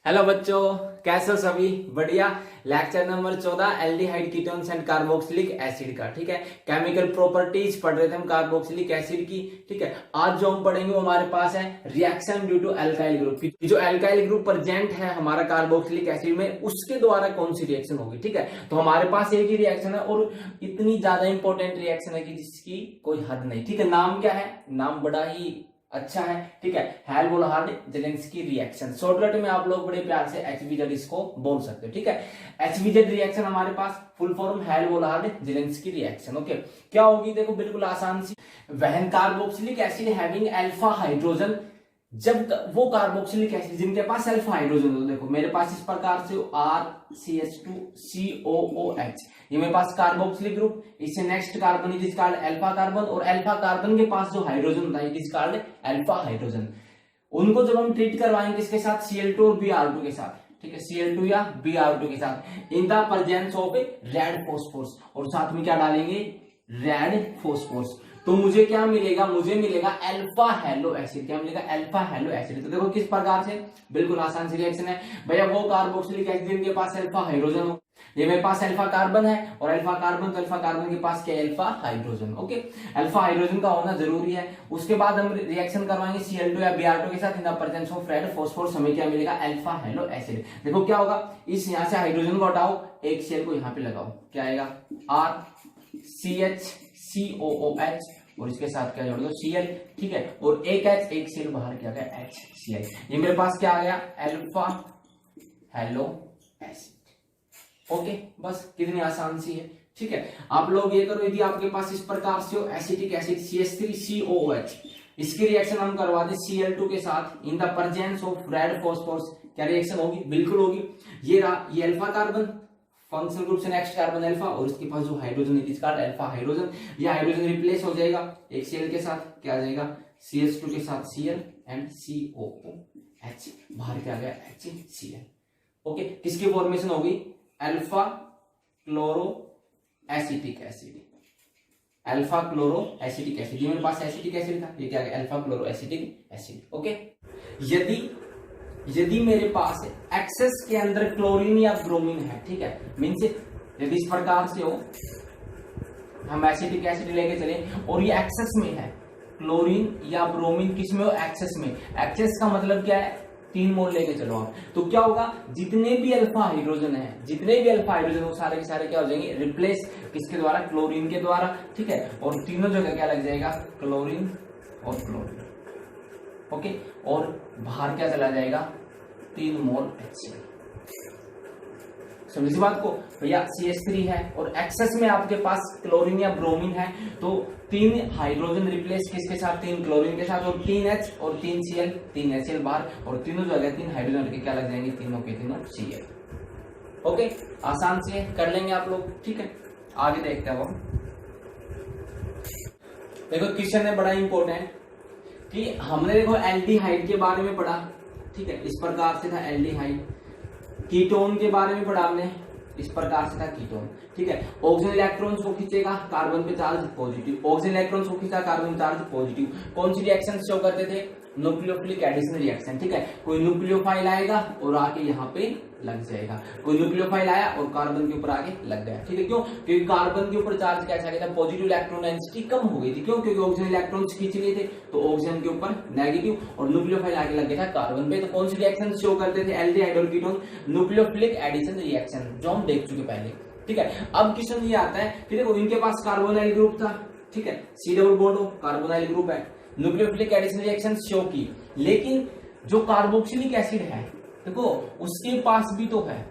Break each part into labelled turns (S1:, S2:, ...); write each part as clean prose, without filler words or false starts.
S1: Hello बच्चों, कैसे हो सभी? बढ़िया। Lecture number 14 aldehyde ketones and carboxylic acid का। ठीक है, केमिकल प्रॉपर्टीज पढ़ रहे थे हम कार्बोक्सिलिक एसिड की। ठीक है, आज जो हम पढ़ेंगे वो हमारे पास है reaction due to alkyl group की। जो एल्काइल ग्रुप प्रेजेंट है हमारा कार्बोक्सिलिक एसिड में, उसके द्वारा कौन सी रिएक्शन होगी। ठीक है, तो हमारे पास एक ही रिएक्शन है और इतनी ज्यादा इंपॉर्टेंट रिएक्शन है कि जिसकी कोई हद नहीं। ठीक है, नाम क्या है? नाम बड़ा ही अच्छा है। ठीक है, हेल्महोल्ट्ज-जेलेंस्की रिएक्शन, शॉर्टकट में आप लोग बड़े प्यार से HVZ इसको बोल सकते हो। ठीक है, HVZ रिएक्शन हमारे पास full form Helmholtz Zelinsky reaction. Okay, क्या होगी? देखो बिल्कुल आसान सी। When carboxylic acid having alpha hydrogen, जब वो कार्बोक्सिलिक एसिड जिनके पास अल्फा हाइड्रोजन हो, देखो मेरे पास इस प्रकार से RCH2COOH, ये मेरे पास कार्बोक्सिलिक ग्रुप, इससे next carbon is called alpha carbon, और अल्फा कार्बन के पास जो हाइड्रोजन होता है it is called alpha hydrogen. उनको जब हम ट्रीट करवाएंगे किसके साथ? Cl2 और Br2 के साथ। ठीक है, Cl2 या Br2 के साथ in the presence of red phosphorus, और साथ में क्या डालेंगे? Red phosphorus. तो मुझे क्या मिलेगा? मुझे मिलेगा अल्फा हेलो एसिड। क्या मिलेगा? Alpha hello acid. तो देखो किस प्रकार से, बिल्कुल आसान सी रिएक्शन है भैया। वो कार्बोक्सिलिक एसिड जिनके पास अल्फा हाइड्रोजन हो, ये मेरे पास अल्फा कार्बन है, और अल्फा कार्बन तो अल्फा कार्बन के पास क्या? Alpha hydrogen. Okay, alpha hydrogen का होना जरूरी है। उसके बाद हम रिएक्शन करवाएंगे Cl2 या Br2 के साथ in the presence of red phosphorus, हमें क्या मिलेगा? Alpha hello acid. देखो क्या होगा, इस यहां से हाइड्रोजन को हटाओ, एक Cl को यहां पे लगाओ, क्या आएगा? RCHCOOH, और इसके साथ क्या जोड़ दो? Cl। ठीक है, और एक H, एक Cl बाहर क्या गया? HCl। ये मेरे पास क्या आ गया? Alpha hello acid. ओके, बस कितनी आसान सी है। ठीक है, आप लोग ये करो, यदि आपके पास इस प्रकार से हो एसिटिक एसिड CH3COOH, इसकी रिएक्शन हम करवा दें Cl2 के साथ in the presence of red phosphorus, क्या रिएक्शन होगी? बिल्कुल होगी। ये अल्फा कार्बन, फंक्शनल ग्रुप से नेक्स्ट कार्बन अल्फा, और इसके पास जो hydrogen it is called alpha hydrogen. ये हाइड्रोजन रिप्लेस हो जाएगा एक Cl के साथ, क्या आ जाएगा? CH2 के साथ Cl एंड COOH, बाहर क्या आ गया? HCl। ओके, किसकी फॉर्मेशन होगी? Alpha chloro acetic acid. Alpha chloro acetic acid, ये मेरे पास एसिटिक एसिड था, ये क्या है? Alpha chloro acetic acid. Okay, यदि मेरे पास एक्सेस के अंदर क्लोरीन या ब्रोमीन है, ठीक है, मीन्स यदि इस प्रकार से हो, हम एसिटिक एसिड लेके चले और ये एक्सेस में है, क्लोरीन या ब्रोमीन किस में हो? एक्सेस में। एक्सेस का मतलब क्या है? 3 मोल लेके चलो आप, तो क्या होगा? जितने भी अल्फा हाइड्रोजन वो सारे के सारे क्या हो जाएंगे? रिप्लेस किसके द्वारा? क्लोरीन के द्वारा। ठीक है, और तीनों जगह क्या लग जाएगा? क्लोरीन और क्लोरीन। ओके, और बाहर क्या चला जाएगा? 3 मोल HCl। समझ इस बात को भैया? CH3 है और एक्सेस में आपके पास क्लोरीन या ब्रोमीन है, तो 3 हाइड्रोजन रिप्लेस किसके साथ? 3 क्लोरीन के साथ, और 3 H और 3 Cl, 3 HCl बाहर, और तीनों जगह 3 हाइड्रोजन के क्या लग जाएंगे? तीनों के तीनों Cl। ओके, आसान से कर लेंगे आप लोग। ठीक है, आगे देखते हैं हम। देखो क्वेश्चन है बड़ा इंपॉर्टेंट कि हमने देखो एल्डिहाइड के बारे में पढ़ा। ठीक है, इस प्रकार से था एल्डिहाइड। कीटोन के बारे में पढ़ा हमने, इस प्रकार से था कीटोन। ठीक है, ऑक्सीजन इलेक्ट्रॉन्स को खींचेगा, कार्बन पे चार्ज पॉजिटिव, ऑक्सीजन इलेक्ट्रॉन्स को खींचा, कार्बन चार्ज पॉजिटिव। कौन सी रिएक्शन शो करते थे? Nucleophilic addition reaction. ठीक है, कोई न्यूक्लियोफाइल आएगा और आके यहाँ पे लग जाएगा, कोई न्यूक्लियोफाइल आया और कार्बन के ऊपर आके लग गया। ठीक है, क्यों? क्योंकि कार्बन के ऊपर चार्ज कैसा गया था? पॉजिटिव इलेक्ट्रॉन डेंसिटी कम हो गई थी। क्यों? क्योंकि ऑक्सीजन इलेक्ट्रॉन्स खींच लिए थे, तो ऑक्सीजन के ऊपर नेगेटिव, और न्यूक्लियोफाइल आके लग गया था कार्बन पे। तो कौन सी रिएक्शन शो करते थे एल्डिहाइड और कीटोन? न्यूक्लियोफिलिक एडिशन रिएक्शन, जो हम देख चुके पहले। ठीक है, अब क्वेश्चन ये आता है कि देखो इनके पास कार्बोनाइल ग्रुप था। ठीक है, C डबल बॉन्ड हो, कार्बोनाइल ग्रुप है, न्यूक्लियोफिलिक एडिशन रिएक्शन शो की, लेकिन जो कार्बोक्सिलिक एसिड है देखो उसके पास भी तो है,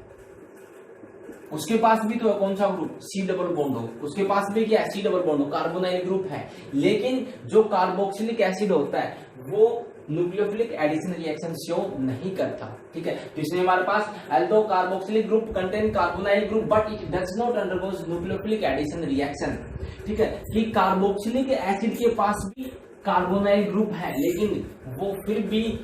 S1: कौन सा ग्रुप? C डबल बॉन्ड हो, उसके पास भी क्या है? C डबल बॉन्ड हो, कार्बोनाइल ग्रुप है, लेकिन जो कार्बोक्सिलिक एसिड होता है वो न्यूक्लियोफिलिक एडिशन रिएक्शन शो नहीं करता। ठीक है, तो इसमें हमारे पास although carboxylic group contain carbonyl group but it does not undergoes nucleophilic addition reaction. ठीक है, कि कार्बोक्सिलिक एसिड के पास भी कार्बोनाइल ग्रुप है, लेकिन वो फिर भी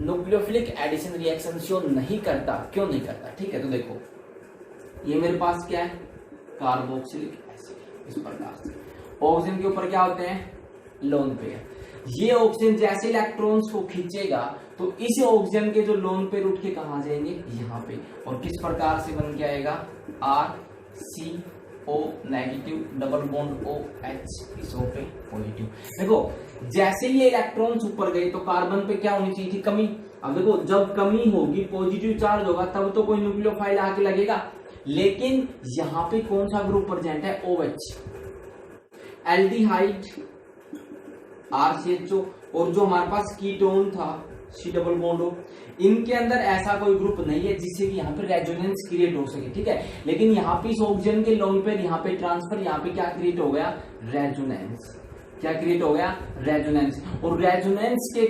S1: न्यूक्लियोफिलिक एडिशन रिएक्शन शो नहीं करता। क्यों नहीं करता? ठीक है, तो देखो ये मेरे पास क्या है? Carboxylic acid. इस प्रकार से ऑक्सीजन के ऊपर क्या होते हैं? Lone pair. ये ऑक्सीजन जैसे इलेक्ट्रॉन्स को खींचेगा तो इस ऑक्सीजन के जो लोन पेयर उठ के कहां जाएंगे, यहाँ पे, और किस प्रकार से बन के आएगा, RCO negative double bond OH इस O पे पॉजिटिव। देखो जैसे ये इलेक्ट्रॉन्स ऊपर गए तो कार्बन पे क्या होनी चाहिए थी, कमी। अब देखो जब कमी होगी, पॉजिटिव चार्ज होगा, तब तो कोई न्यूक्लियोफाइल आके लगेगा, लेकिन यहाँ पे कौन सा ग्रुप प्रेजेंट है, OH, एल्डिहाइड RCHO, और जो हमारे पास कीटोन था C डबल बॉन्ड O, इनके अंदर ऐसा कोई ग्रुप नहीं है जिससे कि यहाँ पे रेजोनेंस क्रिएट हो सके, ठीक है। लेकिन यहाँ पे इस ऑक्सीजन के लोन पे यहाँ पे ट्रांसफर, यहाँ पे क्या क्रिएट हो गया, रेजोनेंस। क्या क्रिएट हो गया, रेजोनेंस। और रेजोनेंस के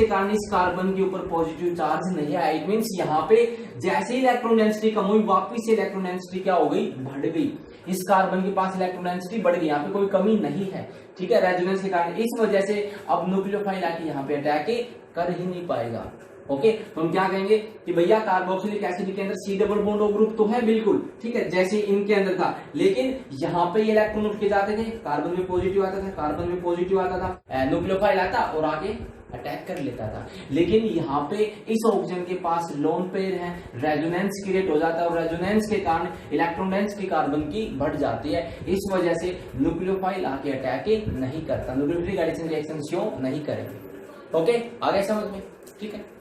S1: कारण इस कार्बन के ऊपर पॉजिटिव चार्ज नहीं आया। इट मींस यहाँ पे जैसे इलेक्ट्रॉन डेंसिटी कम हुई, वापिस से इलेक्ट्रॉन डेंसिटी क्या हो गई, बढ़ गई। इस कार्बन के पास इलेक्ट्रॉन डेंसिटी बढ़ गई, यहाँ पे कोई कमी नहीं है, ठीक है, रेजोनेंस के कारण। इस वजह से अब न्यूक्लियोफाइल आके यहाँ पे अटैक कर ही नहीं पाएगा। ओके, तो हम क्या कहेंगे कि भैया कार्बोक्सिलिक एसिड के अंदर C double bond O group तो है बिल्कुल, ठीक है, जैसे इनके अंदर था, लेकिन यहाँ पे ये इलेक्ट्रॉन उठ के जाते थे, कार्बन में पॉजिटिव आता था, कार्बन में पॉजिटिव आता था, न्यूक्लियोफाइल आता और आगे अटैक कर लेता था। लेकिन यहाँ पे इस ऑक्सीजन के पास लोन पेयर है, रेजोनेंस क्रिएट हो जाता है, और रेजोनेंस के कारण इलेक्ट्रॉन डेंसिटी कार्बन की बढ़ जाती है। इस वजह से न्यूक्लियोफाइल आके अटैक नहीं करता, न्यूक्लियोफिलिक एडिशन रिएक्शन शो नहीं करेंगे। ओके, आगे समझ में, ठीक है।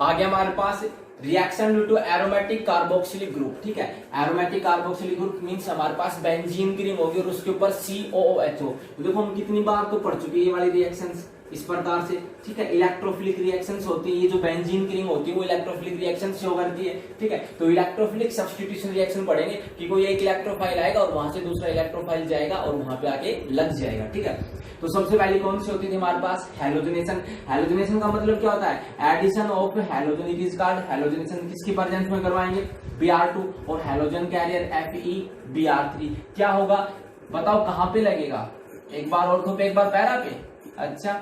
S1: आगे हमारे पास reaction due to aromatic carboxylic group, ठीक है। एरोमेटिक कार्बोक्सिलिक ग्रुप मींस हमारे पास बेंजीन की रिंग होगी और उसके ऊपर COOH। तो देखो हम कितनी बार तो पढ़ चुके हैं ये वाली रिएक्शंस इस प्रकार से, ठीक है। इलेक्ट्रोफिलिक रिएक्शंस होती है, ये जो बेंजीन की रिंग होती है वो इलेक्ट्रोफिलिक रिएक्शन शो करती है, ठीक है। तो इलेक्ट्रोफिलिक सब्स्टिट्यूशन रिएक्शन पढ़ेंगे कि कोई एक इलेक्ट्रोफाइल आएगा और वहां से दूसरा इलेक्ट्रोफाइल जाएगा और वहां पे आके लग जाएगा, ठीक है। तो सबसे पहले कौन सी होती थी हमारे पास, हैलोजनेशन। हैलोजनेशन का मतलब क्या होता है, addition of halogen, it is called halogenation. किसकी प्रेजेंस में करवाएंगे, Br2, और हैलोजन कैरियर FeBr3। क्या होगा बताओ, कहां पे लगेगा, एक बार ऑर्थो पे एक बार पैरा पे। अच्छा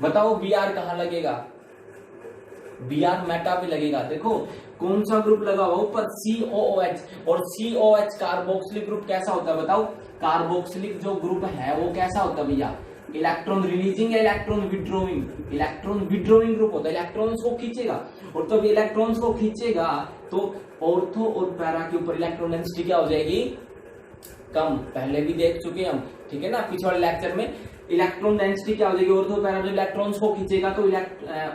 S1: बताओ Br कहां लगेगा, Br मेटा पे लगेगा। देखो कौन सा ग्रुप लगा हुआ ऊपर, COOH, और COOH कार्बोक्सिलिक ग्रुप कैसा होता है बताओ, कार्बोक्सिलिक जो ग्रुप है वो कैसा होता है भैया, इलेक्ट्रॉन रिलीजिंग या electron withdrawing, electron withdrawing group होता है, इलेक्ट्रॉन्स को खींचेगा। और तब इलेक्ट्रॉन्स को खींचेगा तो ऑर्थो और पैरा के ऊपर इलेक्ट्रॉन डेंसिटी क्या हो जाएगी, कम। पहले भी देख चुके हम, ठीक है ना, पिछले वाले लेक्चर में। इलेक्ट्रॉन डेंसिटी क्या हो जाएगी, ऑर्थो पैरा, जो इलेक्ट्रॉन्स को खींचेगा तो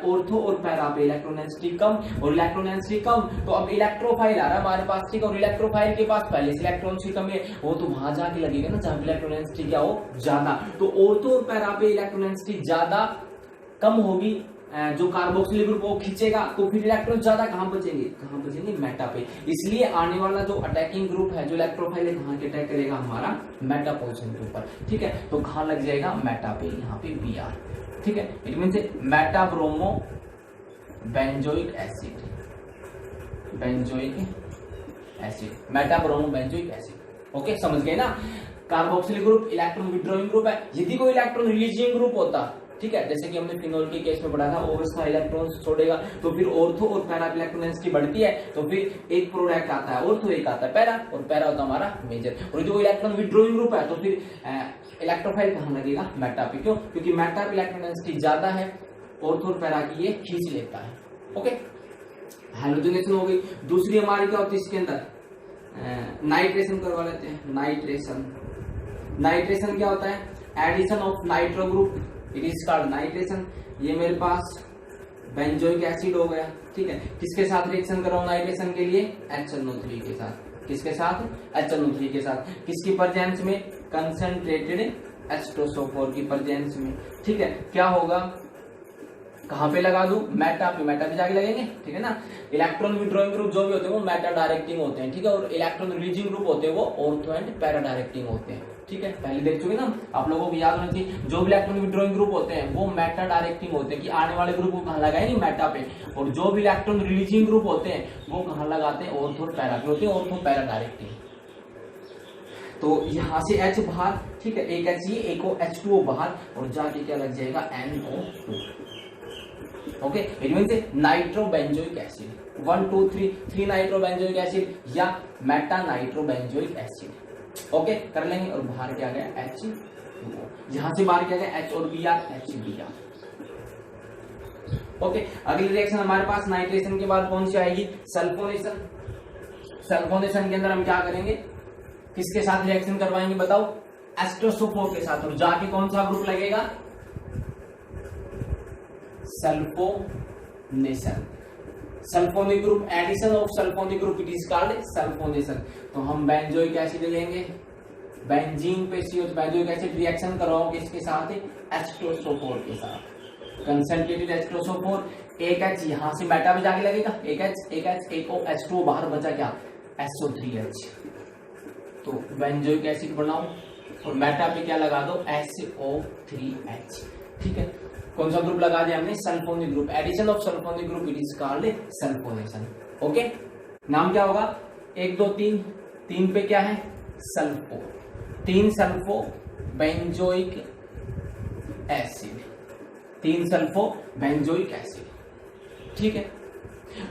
S1: ऑर्थो और पैरा पे इलेक्ट्रॉन डेंसिटी कम, और इलेक्ट्रॉन डेंसिटी कम तो अब इलेक्ट्रोफाइल आ रहा है हमारे पास, ठीक है। और इलेक्ट्रोफाइल के पास पहले से इलेक्ट्रॉन्स की कमी है, वो तो वहां जाके लगेगा ना जहां पे इलेक्ट्रॉन डेंसिटी क्या हो, ज्यादा। तो ऑर्थो और पैरा पे इलेक्ट्रॉन डेंसिटी ज्यादा कम होगी, जो कार्बोक्सिलिक ग्रुप वो खींचेगा, तो फिर इलेक्ट्रॉन ज्यादा कहां बचेंगे, मेटा पे। इसलिए आने वाला जो अटैकिंग ग्रुप है, जो इलेक्ट्रोफाइल है, कहां के अटैक करेगा, हमारा मेटा पोजीशन के ऊपर, ठीक है। तो कहां लग जाएगा, मेटा पे, यहाँ पे Br, ठीक है। It means Meta bromo benzoic acid, Meta bromo benzoic acid. Okay, समझ गए ना। Carboxylic group electron withdrawing group है। यदि कोई इलेक्ट्रॉन रिलीजिंग ग्रुप होता, ठीक है, जैसे कि हमने फिनोल के केस में पढ़ा था, OH का इलेक्ट्रॉन छोड़ेगा तो फिर ऑर्थो और पैरा इलेक्ट्रॉन डेंसिटी बढ़ती है, तो फिर एक प्रोडक्ट आता है ऑर्थो, एक आता है पैरा, और पैरा होता है हमारा मेजर। और जो इलेक्ट्रॉन विड्रॉइंग ग्रुप है तो फिर इलेक्ट्रोफाइल कहां लगेगा, मेटा पे। क्यों, क्योंकि मेटा पे इलेक्ट्रॉन डेंसिटी ज्यादा है, ऑर्थो और पैरा की ये खींच लेता है। ओके, हैलोजनेशन हो गई। दूसरी हमारी क्या होती है इसके अंदर, नाइट्रेशन करवा लेते हैं। नाइट्रेशन क्या होता है, addition of nitro group, it is called nitration. ये मेरे पास बेंजोइक एसिड हो गया, ठीक है। किसके साथ रिएक्शन कर रहा हूं नाइट्रेशन के लिए, HNO3 के साथ। किसके साथ, HNO3 के साथ। किसकी प्रेजेंस में, कंसंट्रेटेड H2SO4 की प्रेजेंस में, ठीक है। क्या होगा, कहां पे लगा दूं, मेटा पे जाके लगेंगे, ठीक है ना। इलेक्ट्रॉन विड्रॉइंग ग्रुप जो भी होते हैं वो मेटा डायरेक्टिंग होते हैं, ठीक है। और इलेक्ट्रॉन रिलीजिंग ग्रुप होते हैं वो ऑर्थो एंड पैरा डायरेक्टिंग होते हैं, ठीक है। पहले देख चुके ना, आप लोगों को याद होना चाहिए, जो भी इलेक्ट्रॉन विड्रॉइंग ग्रुप होते हैं वो मेटा डायरेक्टिंग होते हैं, कि आने वाले ग्रुप को कहां लगाए, नहीं मेटा पे। और जो भी इलेक्ट्रॉन रिलीजिंग ग्रुप होते हैं वो कहां लगाते हैं, ऑर्थो और पैरा पे होते हैं, ऑर्थो पैरा डायरेक्टिंग। तो यहां से H बाहर, ठीक है, एक H ये, एक H2O बाहर, और जाके क्या लग जाएगा, NO2। Okay, it means nitrobenzoic acid, 1 2 3 nitrobenzoic acid या मेटा नाइट्रोबेंजोइक एसिड। ओके, कर लेंगे। और बाहर क्या गया, H यहां से बाहर क्या गया H और Br HBr। ओके, अगली रिएक्शन हमारे पास नाइट्रेशन के बाद कौन सी आएगी, सल्फोनेशन। सल्फोनेशन के अंदर हम क्या करेंगे, किसके साथ रिएक्शन करवाएंगे बताओ, एस्ट्रोसोफोर के साथ, और जाके कौन सा ग्रुप लगेगा, sulphonation. Sulphonic group, addition of sulphonic group it is called sulphonation. तो हम बेंजोइक एसिड लेंगे, बेंजीन पे CO, बेंजोइक एसिड रिएक्शन करवाओगे इसके साथ एस्ट्रोसोफोर के साथ, कंसंट्रेटेड एस्ट्रोसोफोर। एक H यहां से बेटा भी जाके लगेगा, एक H एक O H2O, बाहर बचा क्या, SO3H। तो बेंजोइक एसिड बनाओ और बेटा पे क्या लगा दो, SO3H। ठीक है, कौन सा ग्रुप लगा दिया हमने, sulphonic group. Addition of sulphonic group it is called sulphonation. Okay, नाम क्या होगा, 1 2 3, 3 पे क्या है, sulpho, 3 sulpho benzoic acid, 3 sulpho benzoic acid. ठीक है,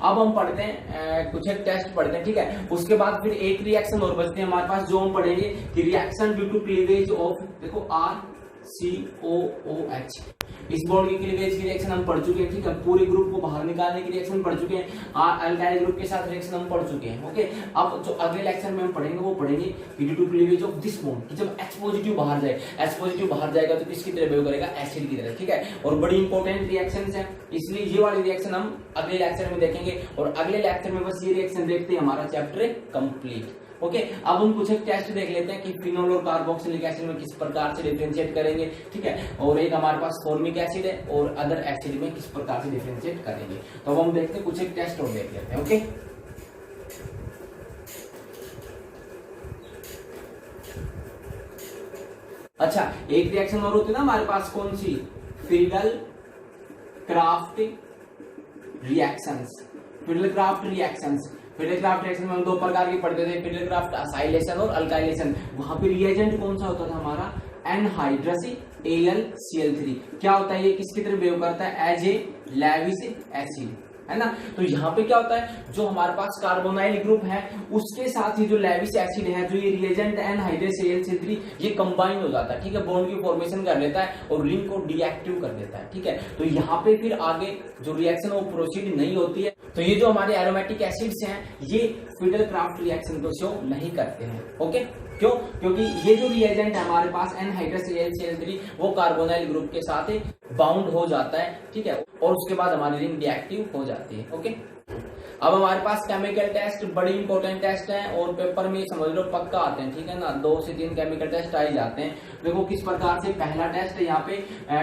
S1: अब हम पढ़ते हैं कुछ एक टेस्ट पढ़ते हैं। ठीक है, उसके बाद फिर एक रिएक्शन और बचते हैं हमारे पास, जो हम पढ़ेंगे कि reaction due to cleavage of, देखो RCOOH, इस बॉन्ड की क्लीवेज की रिएक्शन हम पढ़ चुके हैं। ठीक है, पूरे ग्रुप को बाहर निकालने की रिएक्शन पढ़ चुके हैं, अल्काइल ग्रुप के साथ रिएक्शन हम पढ़ चुके हैं। ओके, अब जो अगले लेक्चर में हम पढ़ेंगे वो पढ़ेंगे due to cleavage of this bond, कि जब H पॉजिटिव बाहर जाए, H पॉजिटिव बाहर जाएगा तो किसकी तरह बिहेव करेगा, एसिड की तरह। ठीक है, और बड़ी इंपॉर्टेंट रिएक्शंस हैं, इसलिए ये वाली रिएक्शन हम अगले लेक्चर में देखेंगे, और अगले लेक्चर में बस ये रिएक्शन देखते हैं हमारा चैप्टर कंप्लीट। ओके, अब हम कुछ एक टेस्ट देख लेते हैं कि फिनोल और कार्बोक्सिलिक एसिड में किस प्रकार से डिफरेंशिएट करेंगे। ठीक है, और एक हमारे पास फॉर्मिक एसिड है और अदर एसिड में किस प्रकार से डिफरेंशिएट करेंगे। तो अब हम देखते हैं, कुछ एक टेस्ट और देख लेते हैं। ओके, अच्छा, एक रिएक्शन और होती है ना हमारे पास, कौन सी, Friedel Crafts reactions. Friedel Crafts reactions, Friedel Crafts reaction में हम 2 प्रकार की पढ़ते थे, फिडल क्राफ्ट असाइलेशन और अल्काइलेशन। वहां पे रिएजेंट कौन सा होता था हमारा, एनहाइड्रस AlCl3। क्या होता है, ये किसकी तरह बिहेव करता है, एज ए लेविस एसिड, है ना। तो यहाँ पे क्या होता है, जो हमारे पास कार्बोनाइल ग्रुप है उसके साथ ही जो लेविस एसिड है, जो ये रिएजेंट एनहाइड्रस AlCl3, ये कंबाइन हो जाता है। ठीक है, बॉन्ड की फॉर्मेशन कर लेता है और रिंग को डीएक्टिव कर देता है। ठीक है, तो यहाँ पे फिर आगे जो रिएक्शन वो प्रोसीड नहीं होती है। तो ये जो हमारे एरोमेटिक एसिड्स हैं ये फिडल क्राफ्ट रिएक्शन को शो नहीं करते हैं। ओके, क्यों, क्योंकि ये जो रिएजेंट है हमारे पास एनहाइड्रस AlCl3, वो कार्बोनाइल ग्रुप के साथ बाउंड हो जाता है। ठीक है, और उसके बाद हमारी रिंग डीएक्टिव हो जाती है। ओके, अब हमारे पास केमिकल टेस्ट बड़ी इंपॉर्टेंट टेस्ट हैं और पेपर में समझ लो पक्का आते हैं। ठीक है ना, 2 से 3 केमिकल टेस्ट आ ही जाते हैं। देखो किस प्रकार से, पहला टेस्ट है यहाँ पे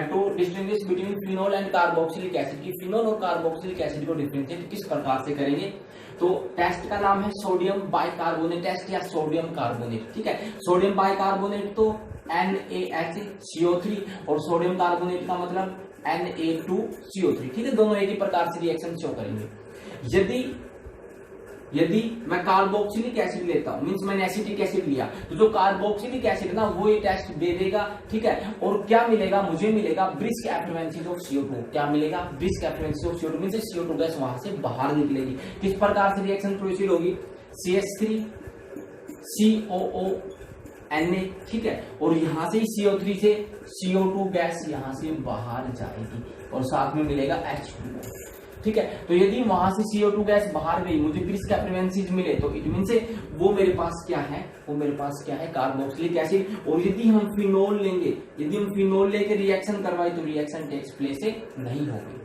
S1: to distinguish between phenol and carboxylic acid, की फिनोल और कार्बोक्सिलिक एसिड को डिफरेंशिएट किस प्रकार से करेंगे। तो टेस्ट का नाम है सोडियम बाइकार्बोनेट टेस्ट या सोडियम कार्बोनेट। ठीक है, सोडियम बाइकार्बोनेट तो NaHCO3 और सोडियम कार्बोनेट का मतलब Na2CO3। ठीक है, दोनों एक ही प्रकार से रिएक्शन शो करेंगे। यदि मैं कार्बोक्सिलिक एसिड लेता हूं, मींस मैंने एसिटिक एसिड लिया, तो जो कार्बोक्सिलिक एसिड है ना वो ये टेस्ट दे देगा। ठीक है, और क्या मिलेगा, मुझे मिलेगा ब्रिस्क एफ्लुएंसी ऑफ CO2। क्या मिलेगा, brisk effluence of CO2 means CO2 gas वहां से बाहर निकलेगी। किस प्रकार से रिएक्शन प्रोसीड होगी, CH3 COO Na। ठीक है, और यहां से CO3 से CO2 गैस यहां से बाहर जाएगी और साथ में मिलेगा H2O। ठीक है, तो यदि वहां से CO2 गैस बाहर गई, मुझे ब्रिस्क एफ्लुएंसीज मिले, तो इट मीन से वो मेरे पास क्या है, वो मेरे पास क्या है, कार्बोक्सिलिक एसिड। और यदि हम फिनोल लेंगे, यदि हम फिनोल लेके रिएक्शन करवाए तो रिएक्शन टेक्स प्लेस नहीं होगी।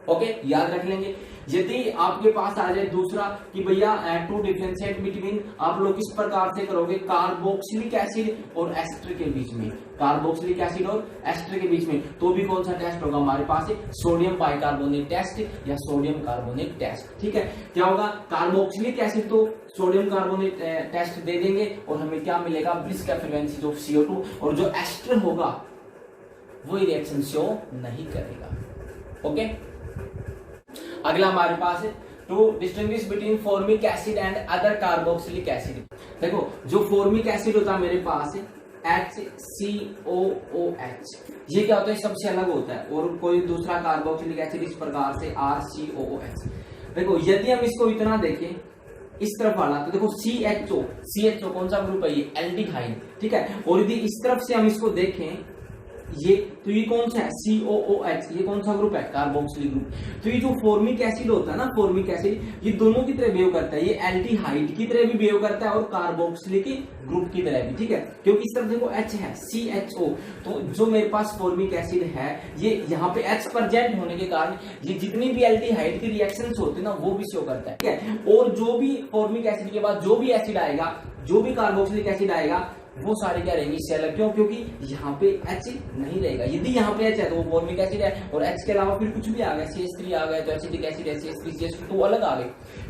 S1: ओके, याद रख लेंगे। यदि आपके पास आ जाए दूसरा कि भैया टू डिफरेंशिएट बिटवीन, आप लोग किस प्रकार से करोगे, कार्बोक्सिलिक एसिड और एस्टर के बीच में, कार्बोक्सिलिक एसिड और एस्टर के बीच में, तो भी कौन सा टेस्ट होगा हमारे पास, सोडियम बाइकार्बोनेट टेस्ट या सोडियम कार्बोनेट टेस्ट। ठीक है, क्या होगा, कार्बोक्सिलिक एसिड तो सोडियम कार्बोनेट टेस्ट दे देंगे और हमें क्या मिलेगा, ब्रिस्क एफ्लुएंसी ऑफ CO2, और जो एस्टर होगा वो रिएक्शन शो नहीं करेगा। ओके, अगला हमारे पास है to distinguish between formic acid and other carboxylic acid. देखो जो फॉर्मिक एसिड होता है मेरे पास HCOOH, ये क्या होता है, सबसे अलग होता है, और कोई दूसरा कार्बोक्सिलिक एसिड इस प्रकार से RCOOH। देखो यदि हम इसको इतना देखें इस तरफ वाला, तो देखो CHO कौन सा ग्रुप है, ये एल्डिहाइड। ठीक है। और यदि इस तरफ से हम इसको देखें, ये तो ये कौन सा है, COOH, ये कौन सा ग्रुप है, कार्बोक्सिलिक ग्रुप। तो ये जो फॉर्मिक एसिड होता है ना, फॉर्मिक एसिड, ये दोनों की तरह बिहेव करता है, ये एल्डिहाइड की तरह भी बिहेव करता है और कार्बोक्सिलिक ग्रुप की तरह भी, ठीक है। क्योंकि इस तरफ देखो H है, CHO, तो जो मेरे पास फॉर्मिक एसिड है, ये यहाँ पे H प्रेजेंट होने के कारण ये जितनी भी एल्डिहाइड की रिएक्शंस होती है ना, वो भी शो करता है, ठीक है। और जो भी फॉर्मिक एसिड के बाद जो भी एसिड आएगा, जो भी कार्बोक्सिलिक एसिड आएगा, वो सारे क्या रहेंगे, इससे अलग। क्यों? क्योंकि यहाँ पे H नहीं रहेगा। यदि यहाँ पे H है तो वो फॉर्मिक एसिड है, और H के अलावा फिर कुछ भी आ गया, CH3 आ गया तो एसिटिक एसिड है, CH3 CH2 तो वो अलग आ गए।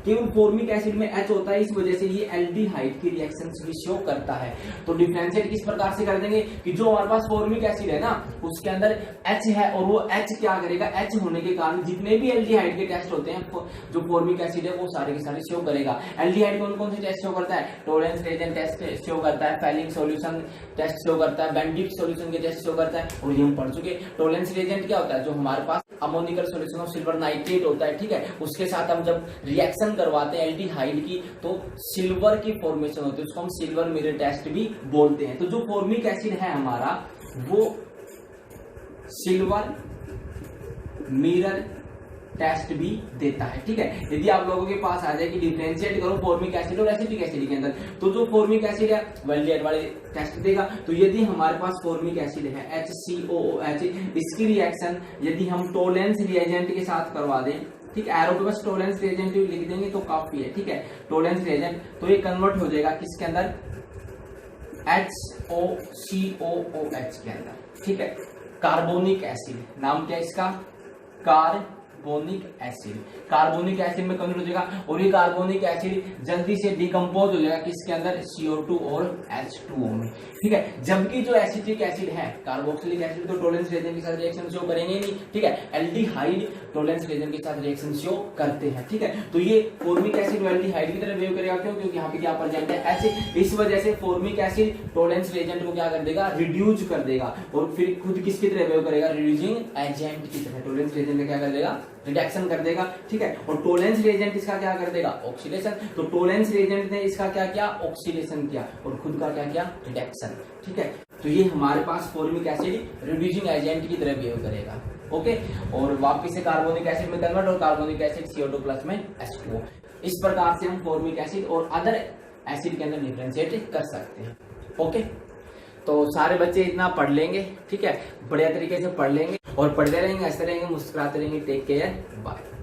S1: केवल फॉर्मिक एसिड में H होता है, इस वजह से ये एल्डिहाइड की रिएक्शंस भी शो करता है। तो डिफरेंशिएट किस प्रकार से कर देंगे कि जो हमारे पास फॉर्मिक एसिड है ना, उसके अंदर H है, और वो H क्या करेगा, H होने के कारण जितने भी एल्डिहाइड के टेस्ट होते हैं, जो फॉर्मिक एसिड है वो सारे के सारे शो करेगा। एल्डिहाइड कौन कौन से टेस्ट शो करता है, टोलेंस रिएजेंट टेस्ट शो करता है, फेलिंग सॉल्यूशन टेस्ट शो करता है, बेंडिक सॉल्यूशन के टेस्ट शो करता है, और ये हम पढ़ चुके। टोलेंस रिएजेंट क्या होता है, जो हमारे पास ammoniacal solution of silver nitrate होता है, ठीक है, उसके साथ हम जब रिएक्शन करवाते हैं एल्डिहाइड की, तो सिल्वर की फॉर्मेशन होती है, उसको हम सिल्वर मिरर टेस्ट भी बोलते हैं। तो जो फॉर्मिक एसिड है हमारा, वो सिल्वर मिरर टेस्ट भी देता है, ठीक है। यदि आप लोगों के पास आ जाए कि डिफरेंशिएट करो फॉर्मिक एसिड और एसिटिक एसिड के अंदर, तो जो फॉर्मिक एसिड है वेल्डिहाइड वाले टेस्ट देगा। तो यदि हमारे पास फॉर्मिक एसिड है HCOOH, इसकी रिएक्शन यदि हम टोलेंस रिएजेंट के साथ करवा दें, ठीक है, एरो पे बस टोलेंस रिएजेंट लिख देंगे तो काफी है, ठीक है, टोलेंस रिएजेंट, तो ये कन्वर्ट हो जाएगा किसके अंदर, HOCOOH के अंदर, ठीक है। कार्बोनिक एसिड, नाम क्या है इसका, कार्बोनिक एसिड, कार्बोनिक एसिड में कन्वर्ट हो जाएगा, और ये कार्बोनिक एसिड जल्दी से डिकम्पोज हो जाएगा किसके अंदर, CO2 और H2O में, ठीक है। जबकि जो एसिटिक एसिड है, कार्बोक्सिलिक एसिड, तो टोलेंस रिएजेंट के साथ रिएक्शन शो करेंगे नहीं, ठीक है। एल्डिहाइड टोलेंस रिएजेंट के साथ रिएक्शन शो करते हैं, ठीक है। तो ये फॉर्मिक एसिड एल्डिहाइड की तरह बिहेव करेगा, क्यों, क्योंकि यहाँ पे क्या प्रेजेंट है, H, इस वजह से फॉर्मिक एसिड टोलेंस रिएजेंट को क्या कर देगा, रिड्यूस कर देगा, और फिर खुद किसकी तरह बिहेव करेगा, रिड्यूसिंग एजेंट की तरह, टोलेंस रिएजेंट का क्या कर देगा, रिडक्शन कर देगा, ठीक है। और टोलेंस रिएजेंट इसका क्या कर देगा, ऑक्सीडेशन। तो टोलेंस रिएजेंट ने इसका क्या किया, ऑक्सीडेशन किया, और खुद का क्या किया, रिडक्शन, ठीक है। तो ये हमारे पास फॉर्मिक एसिड रिड्यूसिंग एजेंट की तरह बिहेव करेगा, ओके। और वापस से कार्बोनिक एसिड में कन्वर्ट, और कार्बोनिक एसिड CO2 प्लस में H2O। इस प्रकार से हम फॉर्मिक एसिड और अदर एसिड के अंदर डिफरेंशिएट कर सकते हैं, ओके। तो सारे बच्चे इतना पढ़ लेंगे, ठीक है, बढ़िया तरीके से पढ़ लेंगे और पढ़ते रहेंगे, हंसते रहेंगे, मुस्कुराते रहेंगे। Take care, bye.